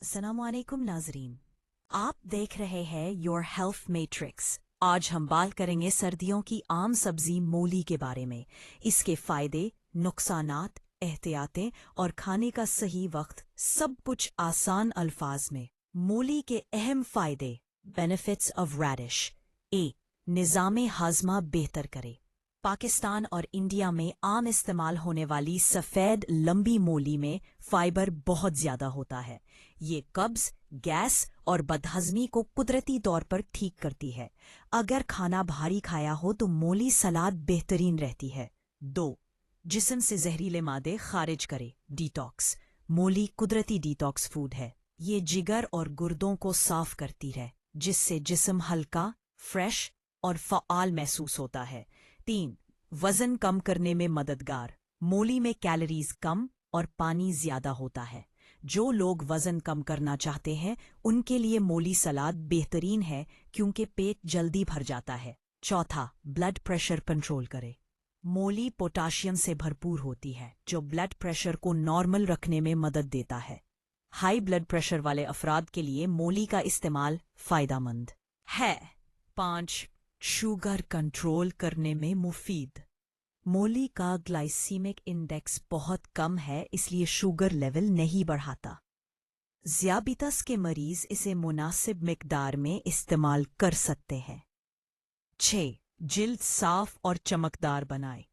अस्सलाम वालेकुम नाजरीन, आप देख रहे हैं योर हेल्थ मैट्रिक्स। आज हम बात करेंगे सर्दियों की आम सब्जी मूली के बारे में, इसके फायदे, नुकसानात, एहतियातें और खाने का सही वक्त, सब कुछ आसान अल्फाज में। मूली के अहम फायदे। Benefits of radish. ए, निज़ाम हाजमा बेहतर करे। पाकिस्तान और इंडिया में आम इस्तेमाल होने वाली सफ़ेद लंबी मूली में फाइबर बहुत ज़्यादा होता है। ये कब्ज़, गैस और बदहज़मी को कुदरती तौर पर ठीक करती है। अगर खाना भारी खाया हो तो मूली सलाद बेहतरीन रहती है। 2, जिस्म से जहरीले मादे खारिज करे। डिटॉक्स। मूली कुदरती डिटॉक्स फूड है। ये जिगर और गुर्दों को साफ करती है, जिससे जिस्म हल्का, फ्रेश और फ़आल महसूस होता है। 3, वज़न कम करने में मददगार। मूली में कैलोरीज कम और पानी ज़्यादा होता है। जो लोग वज़न कम करना चाहते हैं उनके लिए मूली सलाद बेहतरीन है, क्योंकि पेट जल्दी भर जाता है। चौथा, ब्लड प्रेशर कंट्रोल करे। मूली पोटाशियम से भरपूर होती है, जो ब्लड प्रेशर को नॉर्मल रखने में मदद देता है। हाई ब्लड प्रेशर वाले अफराद के लिए मूली का इस्तेमाल फ़ायदेमंद है। 5, शुगर कंट्रोल करने में मुफीद। मूली का ग्लाइसीमिक इंडेक्स बहुत कम है, इसलिए शुगर लेवल नहीं बढ़ाता। ज़ियाबितस के मरीज इसे मुनासिब मिकदार में इस्तेमाल कर सकते हैं। 6, जिल्द साफ और चमकदार बनाए।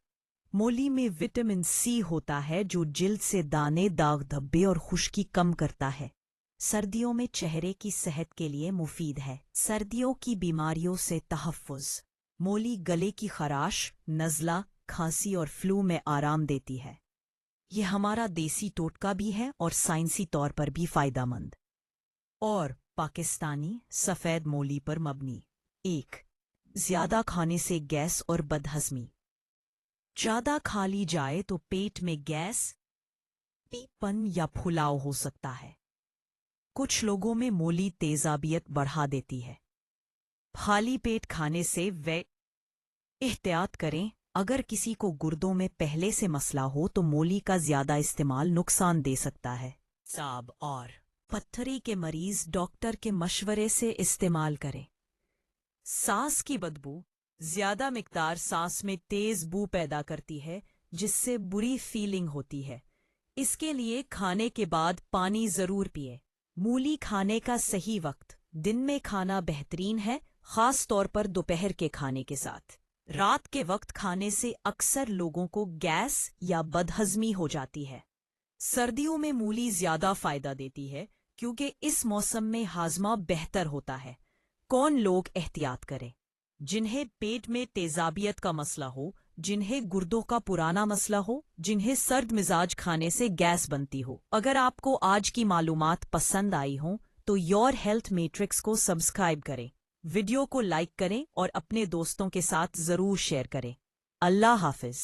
मूली में विटामिन सी होता है, जो जिल्द से दाने, दाग धब्बे और खुश्की कम करता है। सर्दियों में चेहरे की सेहत के लिए मुफीद है। सर्दियों की बीमारियों से तहफ़्फ़ुज़। मूली गले की खराश, नज़ला, खांसी और फ्लू में आराम देती है। ये हमारा देसी टोटका भी है और साइंसी तौर पर भी फ़ायदेमंद। और पाकिस्तानी सफ़ेद मूली पर मबनी। 1, ज़्यादा खाने से गैस और बदहज़मी। ज़्यादा खा ली जाए तो पेट में गैस, पीपन या फुलाव हो सकता है। कुछ लोगों में मूली तेजाबियत बढ़ा देती है। खाली पेट खाने से वे एहतियात करें। अगर किसी को गुर्दों में पहले से मसला हो तो मूली का ज़्यादा इस्तेमाल नुकसान दे सकता है। साब और पत्थरी के मरीज डॉक्टर के मशवरे से इस्तेमाल करें। सांस की बदबू। ज़्यादा मिकदार सांस में तेज बू पैदा करती है, जिससे बुरी फीलिंग होती है। इसके लिए खाने के बाद पानी ज़रूर पिए। मूली खाने का सही वक्त। दिन में खाना बेहतरीन है, ख़ास तौर पर दोपहर के खाने के साथ। रात के वक्त खाने से अक्सर लोगों को गैस या बदहज़मी हो जाती है। सर्दियों में मूली ज़्यादा फ़ायदा देती है, क्योंकि इस मौसम में हाजमा बेहतर होता है। कौन लोग एहतियात करें? जिन्हें पेट में तेजाबियत का मसला हो, जिन्हें गुर्दों का पुराना मसला हो, जिन्हें सर्द मिजाज खाने से गैस बनती हो। अगर आपको आज की मालूमात पसंद आई हो तो योर हेल्थ मैट्रिक्स को सब्सक्राइब करें, वीडियो को लाइक करें और अपने दोस्तों के साथ ज़रूर शेयर करें। अल्लाह हाफिज़।